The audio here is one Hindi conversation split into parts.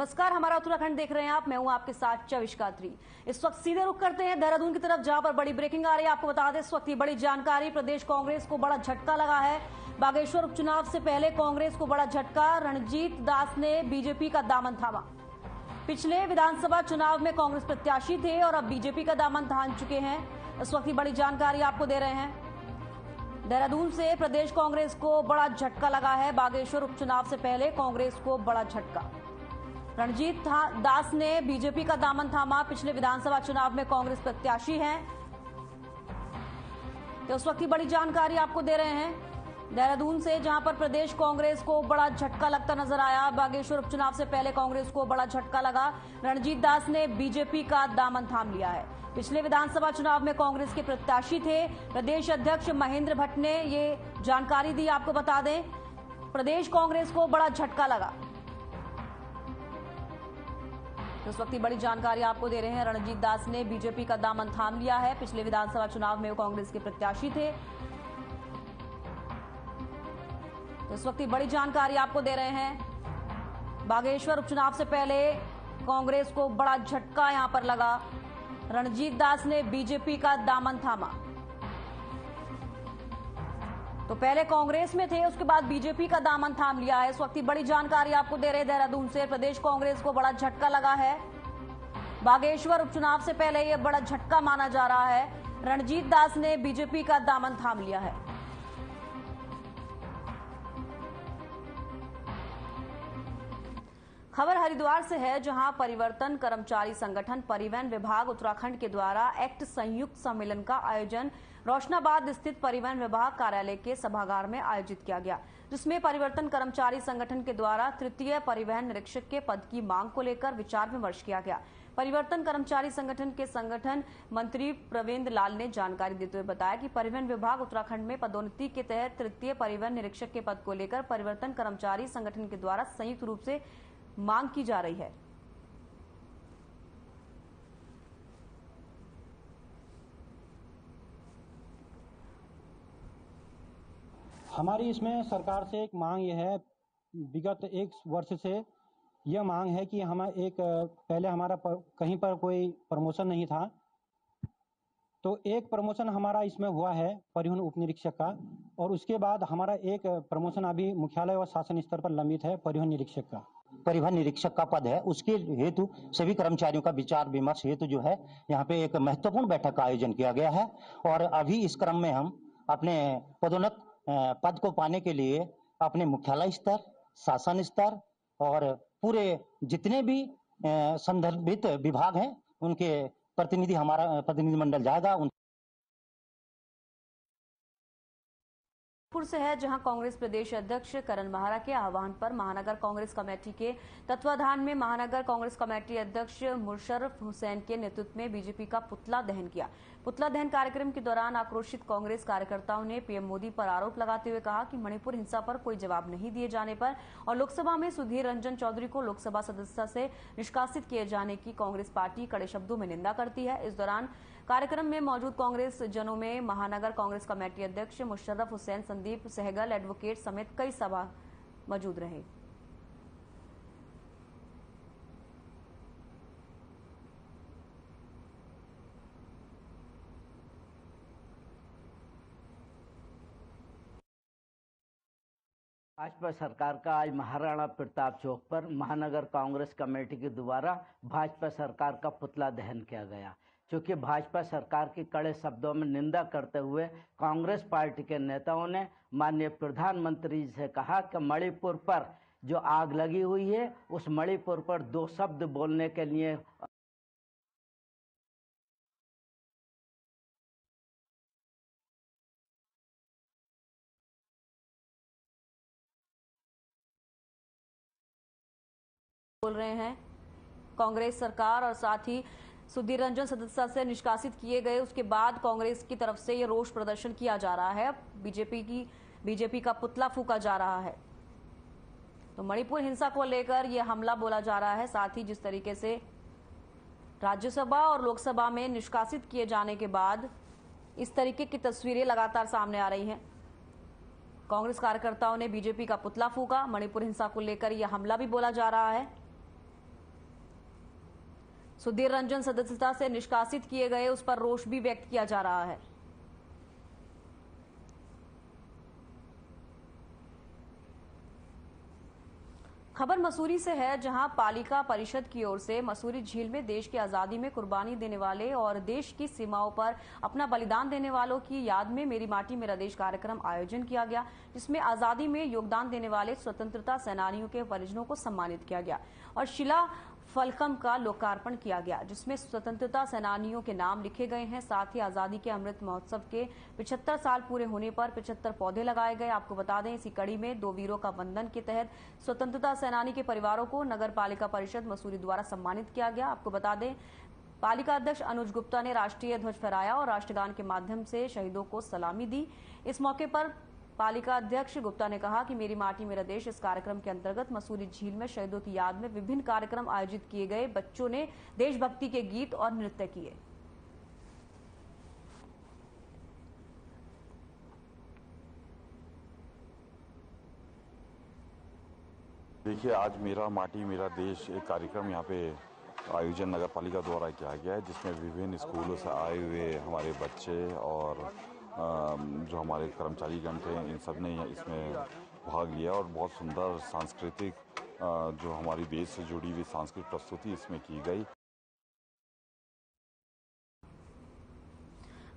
नमस्कार, हमारा उत्तराखंड देख रहे हैं आप। मैं हूं आपके साथ चविष्कात्री। इस वक्त सीधे रुख करते हैं देहरादून की तरफ, जहां पर बड़ी ब्रेकिंग आ रही है। आपको बता दें, इस वक्त की बड़ी जानकारी, प्रदेश कांग्रेस को बड़ा झटका लगा है। बागेश्वर उपचुनाव से पहले कांग्रेस को बड़ा झटका। रणजीत दास ने बीजेपी का दामन थामा। पिछले विधानसभा चुनाव में कांग्रेस प्रत्याशी थे और अब बीजेपी का दामन थाम चुके हैं। इस वक्त की बड़ी जानकारी आपको दे रहे हैं। देहरादून से प्रदेश कांग्रेस को बड़ा झटका लगा है। बागेश्वर उपचुनाव से पहले कांग्रेस को बड़ा झटका। रणजीत दास ने बीजेपी का दामन थामा। पिछले विधानसभा चुनाव में कांग्रेस प्रत्याशी हैं। तो उस वक्त की बड़ी जानकारी आपको दे रहे हैं देहरादून से, जहां पर प्रदेश कांग्रेस को बड़ा झटका लगता नजर आया। बागेश्वर उपचुनाव से पहले कांग्रेस को बड़ा झटका लगा। रणजीत दास ने बीजेपी का दामन थाम लिया है। पिछले विधानसभा चुनाव में कांग्रेस के प्रत्याशी थे। प्रदेश अध्यक्ष महेंद्र भट्ट ने ये जानकारी दी। आपको बता दें, प्रदेश कांग्रेस को बड़ा झटका लगा। इस वक्त की बड़ी जानकारी आपको दे रहे हैं। रणजीत दास ने बीजेपी का दामन थाम लिया है। पिछले विधानसभा चुनाव में वो कांग्रेस के प्रत्याशी थे। तो इस वक्त की बड़ी जानकारी आपको दे रहे हैं। बागेश्वर उपचुनाव से पहले कांग्रेस को बड़ा झटका यहां पर लगा। रणजीत दास ने बीजेपी का दामन थामा। तो पहले कांग्रेस में थे, उसके बाद बीजेपी का दामन थाम लिया है। इस वक्त की बड़ी जानकारी आपको दे रहे हैं देहरादून से। प्रदेश कांग्रेस को बड़ा झटका लगा है। बागेश्वर उपचुनाव से पहले यह बड़ा झटका माना जा रहा है। रणजीत दास ने बीजेपी का दामन थाम लिया है। खबर हरिद्वार से है, जहां परिवर्तन कर्मचारी संगठन परिवहन विभाग उत्तराखंड के द्वारा एक्ट संयुक्त सम्मेलन का आयोजन रोशनाबाद स्थित परिवहन विभाग कार्यालय के सभागार में आयोजित किया गया, जिसमें परिवर्तन कर्मचारी संगठन के द्वारा तृतीय परिवहन निरीक्षक के पद की मांग को लेकर विचार विमर्श किया गया। परिवर्तन कर्मचारी संगठन के संगठन मंत्री प्रवीण लाल ने जानकारी देते हुए बताया कि परिवहन विभाग उत्तराखंड में पदोन्नति के तहत तृतीय परिवहन निरीक्षक के पद को लेकर परिवर्तन कर्मचारी संगठन के द्वारा संयुक्त रूप से मांग की जा रही है। हमारी इसमें सरकार से एक मांग यह है, विगत एक वर्ष से यह मांग है कि हम पहले हमारा कहीं पर कोई प्रमोशन नहीं था, तो एक प्रमोशन हमारा इसमें हुआ है परिवहन उप निरीक्षक का, और उसके बाद हमारा एक प्रमोशन अभी मुख्यालय और शासन स्तर पर लंबित है परिवहन निरीक्षक का। परिवहन निरीक्षक का पद है, उसके हेतु सभी कर्मचारियों का विचार विमर्श हेतु जो है यहाँ पे एक महत्वपूर्ण बैठक का आयोजन किया गया है। और अभी इस क्रम में हम अपने पदोन्नत पद को पाने के लिए अपने मुख्यालय स्तर, शासन स्तर और पूरे जितने भी संदर्भित विभाग हैं उनके प्रतिनिधि, हमारा प्रतिनिधि मंडल जाएगा। से है, जहां कांग्रेस प्रदेश अध्यक्ष करण महारा के आह्वान पर महानगर कांग्रेस कमेटी के तत्वाधान में महानगर कांग्रेस कमेटी अध्यक्ष मुशर्रफ हुसैन के नेतृत्व में बीजेपी का पुतला दहन किया। पुतला दहन कार्यक्रम के दौरान आक्रोशित कांग्रेस कार्यकर्ताओं ने पीएम मोदी पर आरोप लगाते हुए कहा कि मणिपुर हिंसा पर कोई जवाब नहीं दिए जाने पर और लोकसभा में सुधीर रंजन चौधरी को लोकसभा सदस्य से निष्कासित किए जाने की कांग्रेस पार्टी कड़े शब्दों में निंदा करती है। इस दौरान कार्यक्रम में मौजूद कांग्रेस जनों में महानगर कांग्रेस कमेटी अध्यक्ष मुशर्रफ हुसैन, संदीप सहगल, एडवोकेट समेत कई सभा मौजूद रहे। भाजपा सरकार का आज महाराणा प्रताप चौक पर महानगर कांग्रेस कमेटी के द्वारा भाजपा सरकार का पुतला दहन किया गया। चूँकि भाजपा सरकार की कड़े शब्दों में निंदा करते हुए कांग्रेस पार्टी के नेताओं ने माननीय प्रधानमंत्री जी से कहा कि मणिपुर पर जो आग लगी हुई है, उस मणिपुर पर दो शब्द बोलने के लिए बोल रहे हैं। कांग्रेस सरकार और साथ ही सुधीर रंजन सदस्य से निष्कासित किए गए, उसके बाद कांग्रेस की तरफ से ये रोष प्रदर्शन किया जा रहा है। बीजेपी का पुतला फूंका जा रहा है। तो मणिपुर हिंसा को लेकर यह हमला बोला जा रहा है। साथ ही जिस तरीके से राज्यसभा और लोकसभा में निष्कासित किए जाने के बाद इस तरीके की तस्वीरें लगातार सामने आ रही हैं। कांग्रेस कार्यकर्ताओं ने बीजेपी का पुतला फूंका। मणिपुर हिंसा को लेकर यह हमला भी बोला जा रहा है। सुधीर रंजन सदस्यता से निष्कासित किए गए, उस पर रोष भी व्यक्त किया जा रहा है। खबर मसूरी से है, जहां पालिका परिषद की ओर से मसूरी झील में देश की आजादी में कुर्बानी देने वाले और देश की सीमाओं पर अपना बलिदान देने वालों की याद में मेरी माटी मेरा देश कार्यक्रम आयोजन किया गया, जिसमें आजादी में योगदान देने वाले स्वतंत्रता सेनानियों के परिजनों को सम्मानित किया गया और शिला फलकम का लोकार्पण किया गया, जिसमें स्वतंत्रता सेनानियों के नाम लिखे गए हैं। साथ ही आजादी के अमृत महोत्सव के 75 साल पूरे होने पर 75 पौधे लगाए गए। आपको बता दें, इसी कड़ी में 2 वीरों का वंदन के तहत स्वतंत्रता सेनानी के परिवारों को नगर पालिका परिषद मसूरी द्वारा सम्मानित किया गया। आपको बता दें, पालिका अध्यक्ष अनुज गुप्ता ने राष्ट्रीय ध्वज फहराया और राष्ट्रगान के माध्यम से शहीदों को सलामी दी। इस मौके पर पालिका अध्यक्ष गुप्ता ने कहा कि मेरी माटी मेरा देश इस कार्यक्रम के अंतर्गत मसूरी झील में शहीदों की याद में विभिन्न कार्यक्रम आयोजित किए गए। बच्चों ने देशभक्ति के गीत और नृत्य किए। देखिए, आज मेरा माटी मेरा देश एक कार्यक्रम यहाँ पे आयोजन नगर पालिका द्वारा किया गया है, जिसमें विभिन्न स्कूलों से आए हुए हमारे बच्चे और जो हमारे कर्मचारीगण थे, इन सब ने इसमें भाग लिया और बहुत सुंदर सांस्कृतिक जो हमारी देश से जुड़ी हुई सांस्कृतिक प्रस्तुति इसमें की गई।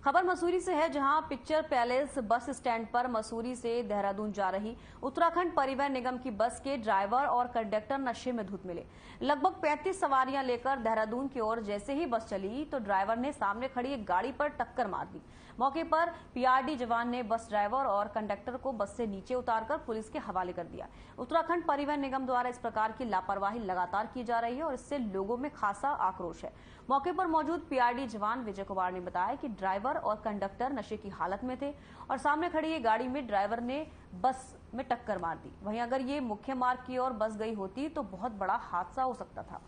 खबर मसूरी से है, जहां पिक्चर पैलेस बस स्टैंड पर मसूरी से देहरादून जा रही उत्तराखंड परिवहन निगम की बस के ड्राइवर और कंडक्टर नशे में धुत मिले। लगभग 35 सवारियां लेकर देहरादून की ओर जैसे ही बस चली तो ड्राइवर ने सामने खड़ी एक गाड़ी पर टक्कर मार दी। मौके पर पीआरडी जवान ने बस ड्राइवर और कंडक्टर को बस से नीचे उतारकर पुलिस के हवाले कर दिया। उत्तराखंड परिवहन निगम द्वारा इस प्रकार की लापरवाही लगातार की जा रही है और इससे लोगों में खासा आक्रोश है। मौके पर मौजूद पीआरडी जवान विजय कुमार ने बताया कि ड्राइवर और कंडक्टर नशे की हालत में थे और सामने खड़ी ये गाड़ी में ड्राइवर ने बस में टक्कर मार दी। वहीं अगर ये मुख्य मार्ग की ओर बस गई होती तो बहुत बड़ा हादसा हो सकता था।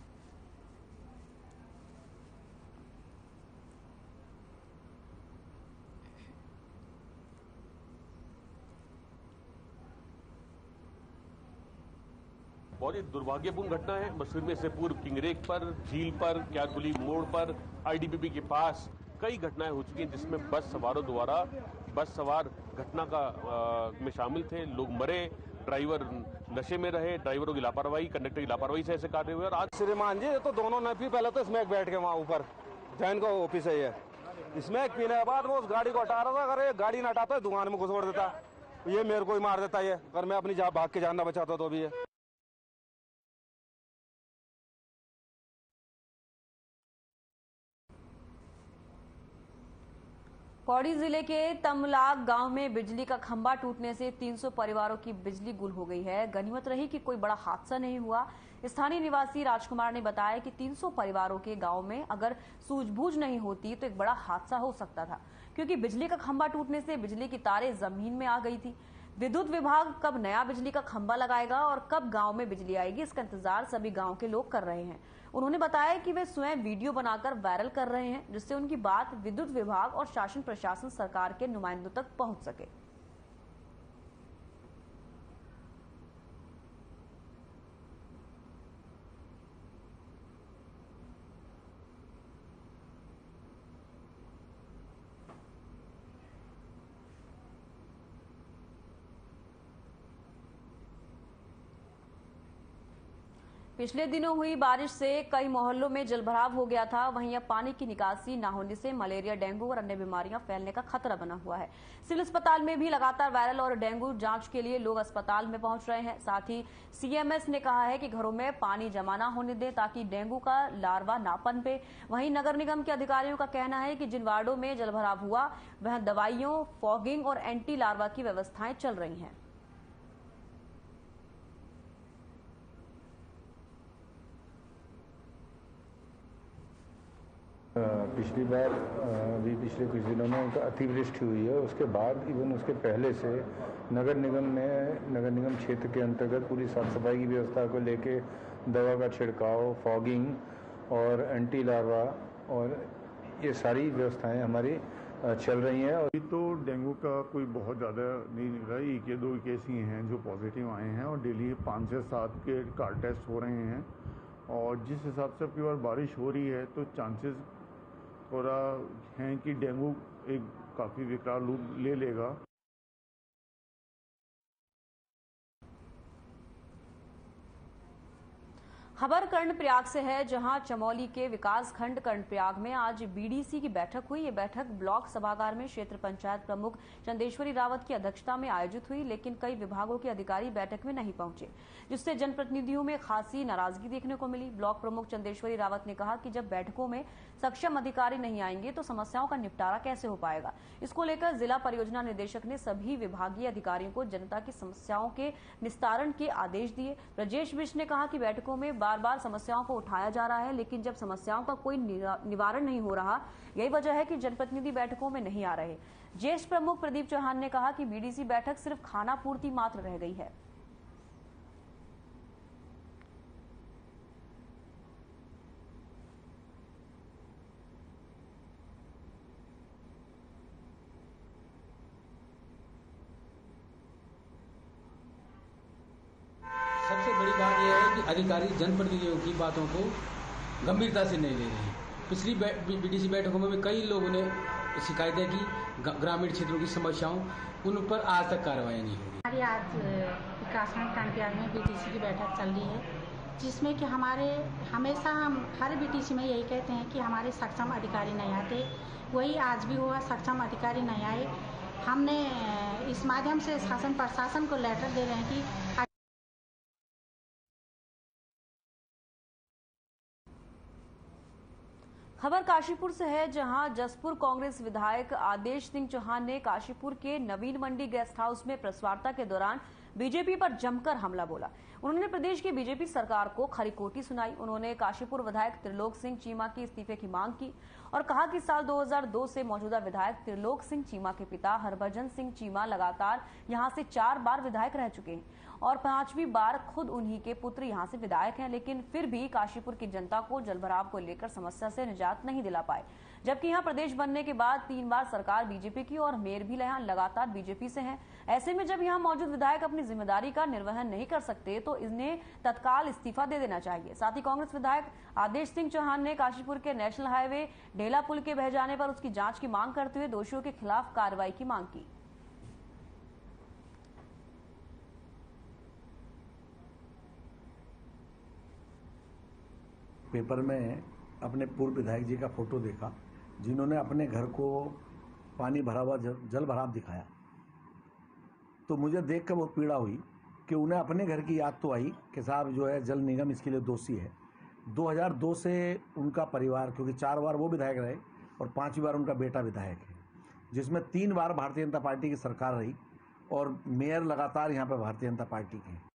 बहुत ही दुर्भाग्यपूर्ण घटना है। मसूरी में से पूर्व किंगरेक पर, झील पर, क्यारकुली मोड़ पर, आईटीबीपी के पास कई घटनाएं हो चुकी हैं, जिसमें बस सवारों द्वारा बस सवार घटना में शामिल थे। लोग मरे, ड्राइवर नशे में रहे, ड्राइवरों की लापरवाही, कंडक्टर की लापरवाही से ऐसे कार्य हुए। और आज श्रीमान जी तो दोनों नफी पहले तो इसमें बैठ के वहाँ ऊपर जैन का ऑफिस है ये, इसमें पीने के बाद वो उस गाड़ी को हटा रहा था। अगर ये गाड़ी न हटाता दुकान में घुसोड़ देता, ये मेरे को ही मार देता। ये अगर मैं अपनी भाग के जान न बचाता तो भी ये पौड़ी जिले के तमलाग गांव में बिजली का खंभा टूटने से 300 परिवारों की बिजली गुल हो गई है। गनीमत रही कि कोई बड़ा हादसा नहीं हुआ। स्थानीय निवासी राजकुमार ने बताया कि 300 परिवारों के गांव में अगर सूझबूझ नहीं होती तो एक बड़ा हादसा हो सकता था, क्योंकि बिजली का खंभा टूटने से बिजली की तारें जमीन में आ गई थी। विद्युत विभाग कब नया बिजली का खंभा लगाएगा और कब गांव में बिजली आएगी, इसका इंतजार सभी गांव के लोग कर रहे हैं। उन्होंने बताया कि वे स्वयं वीडियो बनाकर वायरल कर रहे हैं, जिससे उनकी बात विद्युत विभाग और शासन प्रशासन सरकार के नुमाइंदों तक पहुंच सके। पिछले दिनों हुई बारिश से कई मोहल्लों में जलभराव हो गया था। वहीं अब पानी की निकासी न होने से मलेरिया, डेंगू और अन्य बीमारियां फैलने का खतरा बना हुआ है। सिविल अस्पताल में भी लगातार वायरल और डेंगू जांच के लिए लोग अस्पताल में पहुंच रहे हैं। साथ ही सीएमएस ने कहा है कि घरों में पानी जमा न होने दें ताकि डेंगू का लार्वा ना पनपे। वहीं नगर निगम के अधिकारियों का कहना है कि जिन वार्डों में जलभराव हुआ वहां दवाइयों, फॉगिंग और एंटी लार्वा की व्यवस्थाएं चल रही हैं। पिछली बार अभी पिछले कुछ दिनों में अतिवृष्टि हुई है, उसके बाद इवन उसके पहले से नगर निगम क्षेत्र के अंतर्गत पूरी साफ सफाई की व्यवस्था को लेके दवा का छिड़काव, फॉगिंग और एंटी लार्वा और ये सारी व्यवस्थाएं हमारी चल रही हैं। अभी तो डेंगू का कोई बहुत ज़्यादा नहीं निकला, एक या दो केस ही हैं जो पॉजिटिव आए हैं और डेली 5 से 7 के कार टेस्ट हो रहे हैं और जिस हिसाब से अब की बार बारिश हो रही है तो चांसेस थोड़ा हैं कि डेंगू एक काफ़ी विकराल रूप ले लेगा। खबर कर्णप्रयाग से है, जहां चमोली के विकास खंड कर्णप्रयाग में आज बीडीसी की बैठक हुई। ये बैठक ब्लॉक सभागार में क्षेत्र पंचायत प्रमुख चंदेश्वरी रावत की अध्यक्षता में आयोजित हुई, लेकिन कई विभागों के अधिकारी बैठक में नहीं पहुंचे, जिससे जनप्रतिनिधियों में खासी नाराजगी देखने को मिली। ब्लॉक प्रमुख चंदेश्वरी रावत ने कहा कि जब बैठकों में सक्षम अधिकारी नहीं आएंगे तो समस्याओं का निपटारा कैसे हो पाएगा। इसको लेकर जिला परियोजना निदेशक ने सभी विभागीय अधिकारियों को जनता की समस्याओं के निस्तारण के आदेश दिए। ब्रजेश बिष्ट ने कहा कि बैठकों में बार बार समस्याओं को उठाया जा रहा है, लेकिन जब समस्याओं का कोई निवारण नहीं हो रहा, यही वजह है कि जनप्रतिनिधि बैठकों में नहीं आ रहे। ज्येष्ठ प्रमुख प्रदीप चौहान ने कहा कि बीडीसी बैठक सिर्फ खाना पूर्ति मात्र रह गई है। सबसे बड़ी बात यह है कि अधिकारी जनप्रतिनिधियों की बातों को गंभीरता से नहीं ले रहे हैं। पिछली बीडीसी बैठकों में भी कई लोगों ने शिकायतें की, ग्रामीण क्षेत्रों की समस्याओं, उन पर आज तक कार्रवाई नहीं हुई। हमारी आज विकासखंड कर्णप्रयाग में बीडीसी की बैठक चल रही है, जिसमें कि हमेशा हम हर बीडीसी में यही कहते हैं कि हमारे सक्षम अधिकारी नहीं आते। वही आज भी हुआ, सक्षम अधिकारी नहीं आए। हमने इस माध्यम से शासन प्रशासन को लेटर दे रहे हैं कि खबर काशीपुर से है, जहां जसपुर कांग्रेस विधायक आदेश सिंह चौहान ने काशीपुर के नवीन मंडी गेस्ट हाउस में प्रेस वार्ता के दौरान बीजेपी पर जमकर हमला बोला। उन्होंने प्रदेश की बीजेपी सरकार को खरी खोटी सुनाई। उन्होंने काशीपुर विधायक त्रिलोक सिंह चीमा के इस्तीफे की मांग की और कहा कि साल 2002 से मौजूदा विधायक त्रिलोक सिंह चीमा के पिता हरभजन सिंह चीमा लगातार यहां से 4 बार विधायक रह चुके हैं और 5वीं बार खुद उन्हीं के पुत्र यहां से विधायक हैं, लेकिन फिर भी काशीपुर की जनता को जलभराव को लेकर समस्या से निजात नहीं दिला पाए। जबकि यहां प्रदेश बनने के बाद 3 बार सरकार बीजेपी की और मेयर भी यहां लगातार बीजेपी से हैं। ऐसे में जब यहां मौजूद विधायक अपनी जिम्मेदारी का निर्वहन नहीं कर सकते तो इन्हें तत्काल इस्तीफा दे देना चाहिए। साथ ही कांग्रेस विधायक आदेश सिंह चौहान ने काशीपुर के नेशनल हाईवे ढेला पुल के बह जाने पर उसकी जांच की मांग करते हुए दोषियों के खिलाफ कार्रवाई की मांग की। पेपर में अपने पूर्व विधायक जी का फोटो देखा, जिन्होंने अपने घर को पानी भरा हुआ जल भराव दिखाया, तो मुझे देखकर बहुत पीड़ा हुई कि उन्हें अपने घर की याद तो आई कि साहब जो है जल निगम इसके लिए दोषी है। 2002 से उनका परिवार, क्योंकि 4 बार वो विधायक रहे और 5वीं बार उनका बेटा विधायक है, जिसमें 3 बार भारतीय जनता पार्टी की सरकार रही और मेयर लगातार यहाँ पर भारतीय जनता पार्टी के हैं।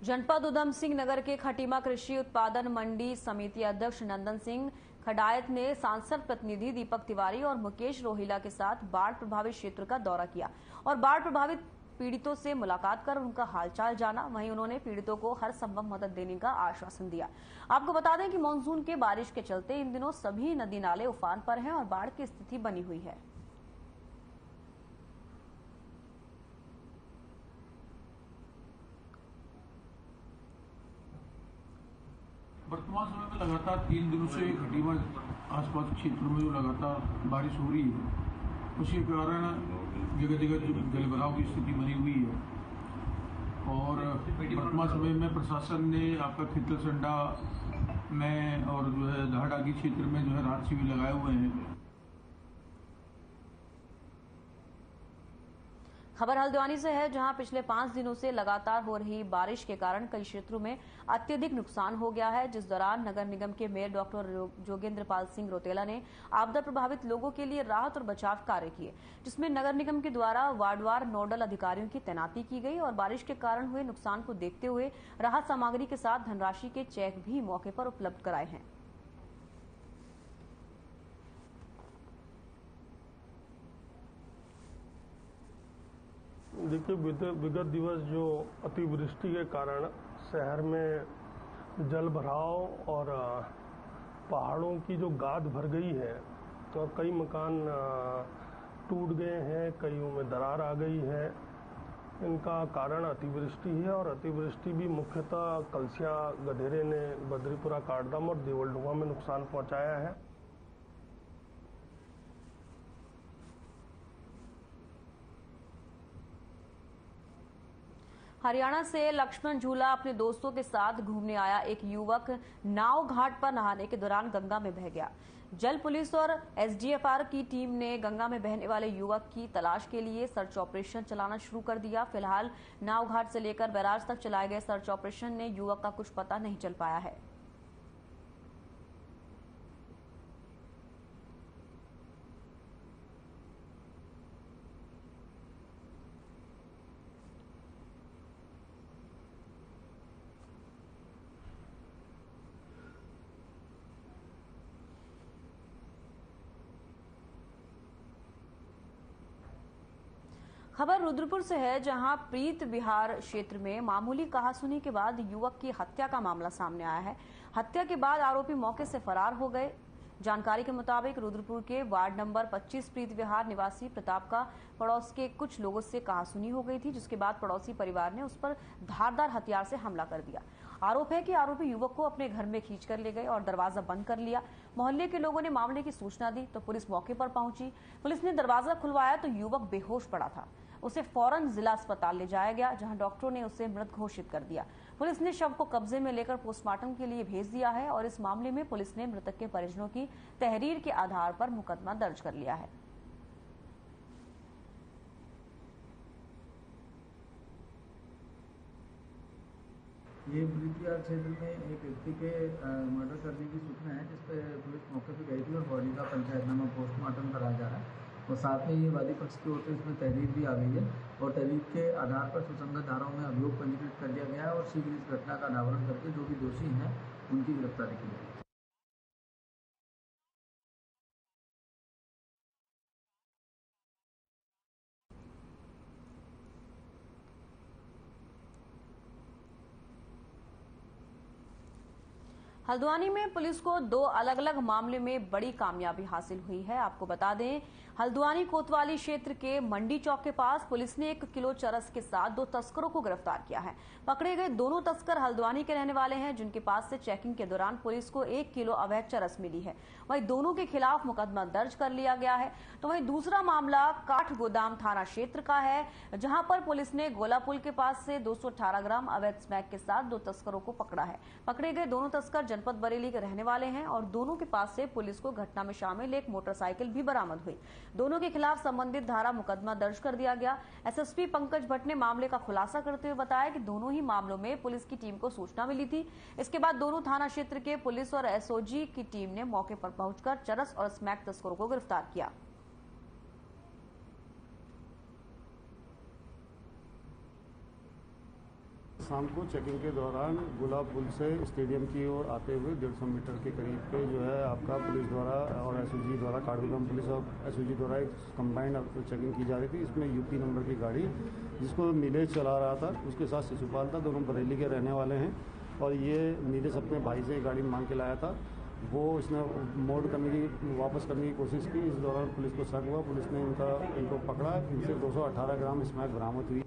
जनपद उधम सिंह नगर के खटीमा कृषि उत्पादन मंडी समिति अध्यक्ष नंदन सिंह खडायत ने सांसद प्रतिनिधि दीपक तिवारी और मुकेश रोहिला के साथ बाढ़ प्रभावित क्षेत्र का दौरा किया और बाढ़ प्रभावित पीड़ितों से मुलाकात कर उनका हालचाल जाना। वहीं उन्होंने पीड़ितों को हर संभव मदद देने का आश्वासन दिया। आपको बता दें कि मानसून के बारिश के चलते इन दिनों सभी नदी नाले उफान पर हैं और बाढ़ की स्थिति बनी हुई है। वर्तमान समय में लगातार 3 दिनों से खटीमा आसपास क्षेत्रों में जो लगातार बारिश हो रही है, उसके कारण जगह जगह जलभराव की स्थिति बनी हुई है और वर्तमान समय में प्रशासन ने आपका खितलसंडा में और जो है धारडागी क्षेत्र में जो है राहत शिविर लगाए हुए हैं। खबर हल्द्वानी से है, जहां पिछले 5 दिनों से लगातार हो रही बारिश के कारण कई क्षेत्रों में अत्यधिक नुकसान हो गया है, जिस दौरान नगर निगम के मेयर डॉक्टर जोगेंद्र पाल सिंह रोतेला ने आपदा प्रभावित लोगों के लिए राहत और बचाव कार्य किए, जिसमें नगर निगम के द्वारा वार्डवार नोडल अधिकारियों की तैनाती की गई और बारिश के कारण हुए नुकसान को देखते हुए राहत सामग्री के साथ धनराशि के चेक भी मौके पर उपलब्ध कराए हैं। देखिए, विगत दिवस जो अतिवृष्टि के कारण शहर में जल भराव और पहाड़ों की जो गाद भर गई है, और कई मकान टूट गए हैं, कईयों में दरार आ गई है। इनका कारण अतिवृष्टि है और अतिवृष्टि भी मुख्यतः कलसिया गधेरे ने बद्रीपुरा, काटदम और देवलडुंगा में नुकसान पहुंचाया है। हरियाणा से लक्ष्मण झूला अपने दोस्तों के साथ घूमने आया एक युवक नाव घाट पर नहाने के दौरान गंगा में बह गया। जल पुलिस और एसडीएफआर की टीम ने गंगा में बहने वाले युवक की तलाश के लिए सर्च ऑपरेशन चलाना शुरू कर दिया। फिलहाल नाव घाट से लेकर बैराज तक चलाए गए सर्च ऑपरेशन ने युवक का कुछ पता नहीं चल पाया है। खबर रुद्रपुर से है, जहां प्रीत विहार क्षेत्र में मामूली कहासुनी के बाद युवक की हत्या का मामला सामने आया है। हत्या के बाद आरोपी मौके से फरार हो गए। जानकारी के मुताबिक रुद्रपुर के वार्ड नंबर 25 प्रीत विहार निवासी प्रताप का पड़ोस के कुछ लोगों से कहासुनी हो गई थी, जिसके बाद पड़ोसी परिवार ने उस पर धारदार हथियार से हमला कर दिया। आरोप है कि आरोपी युवक को अपने घर में खींचकर ले गए और दरवाजा बंद कर लिया। मोहल्ले के लोगों ने मामले की सूचना दी तो पुलिस मौके पर पहुंची। पुलिस ने दरवाजा खुलवाया तो युवक बेहोश पड़ा था। उसे फौरन जिला अस्पताल ले जाया गया, जहां डॉक्टरों ने उसे मृत घोषित कर दिया। पुलिस ने शव को कब्जे में लेकर पोस्टमार्टम के लिए भेज दिया है और इस मामले में पुलिस ने मृतक के परिजनों की तहरीर के आधार पर मुकदमा दर्ज कर लिया है। ये प्रीतिविहार क्षेत्र में एक व्यक्ति के मर्डर करने की सूचना है, जिस पर पुलिस मौके पर गई थी और बॉडी का पंचायतनामा पोस्टमार्टम कराया जा रहा है और साथ में ये वादी पक्ष की ओर से इसमें तहरीर भी आ गई है और तहरीर के आधार पर सुसंगत धाराओं में अभियोग पंजीकृत कर दिया गया है और शीघ्र इस घटना का अनावरण करके जो भी दोषी हैं उनकी गिरफ्तारी की जाएगी। हल्द्वानी में पुलिस को 2 अलग अलग मामले में बड़ी कामयाबी हासिल हुई है। आपको बता दें, हल्द्वानी कोतवाली क्षेत्र के मंडी चौक के पास पुलिस ने 1 किलो चरस के साथ 2 तस्करों को गिरफ्तार किया है। पकड़े गए दोनों तस्कर हल्द्वानी के रहने वाले हैं, जिनके पास से चेकिंग के दौरान पुलिस को 1 किलो अवैध चरस मिली है। वहीं दोनों के खिलाफ मुकदमा दर्ज कर लिया गया है। तो वहीं दूसरा मामला काठ गोदाम थाना क्षेत्र का है, जहां पर पुलिस ने गोला पुल के पास से 218 ग्राम अवैध स्मैक के साथ 2 तस्करों को पकड़ा है। पकड़े गए दोनों तस्कर जनपद बरेली के रहने वाले हैं और दोनों के पास से पुलिस को घटना में शामिल एक मोटरसाइकिल भी बरामद हुई। दोनों के खिलाफ संबंधित धारा मुकदमा दर्ज कर दिया गया। एसएसपी पंकज भट्ट ने मामले का खुलासा करते हुए बताया कि दोनों ही मामलों में पुलिस की टीम को सूचना मिली थी। इसके बाद दोनों थाना क्षेत्र के पुलिस और एसओजी की टीम ने मौके पर पहुंचकर चरस और स्मैक तस्करों को गिरफ्तार किया। शाम को चेकिंग के दौरान गुलाब पुल से स्टेडियम की ओर आते हुए 150 मीटर के करीब पे जो है आपका पुलिस द्वारा और एसओजी द्वारा, काठगोदाम पुलिस और एसओजी द्वारा एक कंबाइंड चेकिंग की जा रही थी। इसमें यूपी नंबर की गाड़ी, जिसको नीलेश चला रहा था, उसके साथ शिशुपाल था। दोनों बरेली के रहने वाले हैं और ये नीलेश अपने भाई से गाड़ी मांग के लाया था। वो इसने वापस करने की कोशिश की। इस दौरान पुलिस को शक हुआ, पुलिस ने इनको पकड़ा। इनसे 218 ग्राम स्मैक बरामद हुई।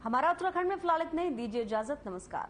हमारा उत्तराखंड में फिलहाल इतना ही। दीजिए इजाजत, नमस्कार।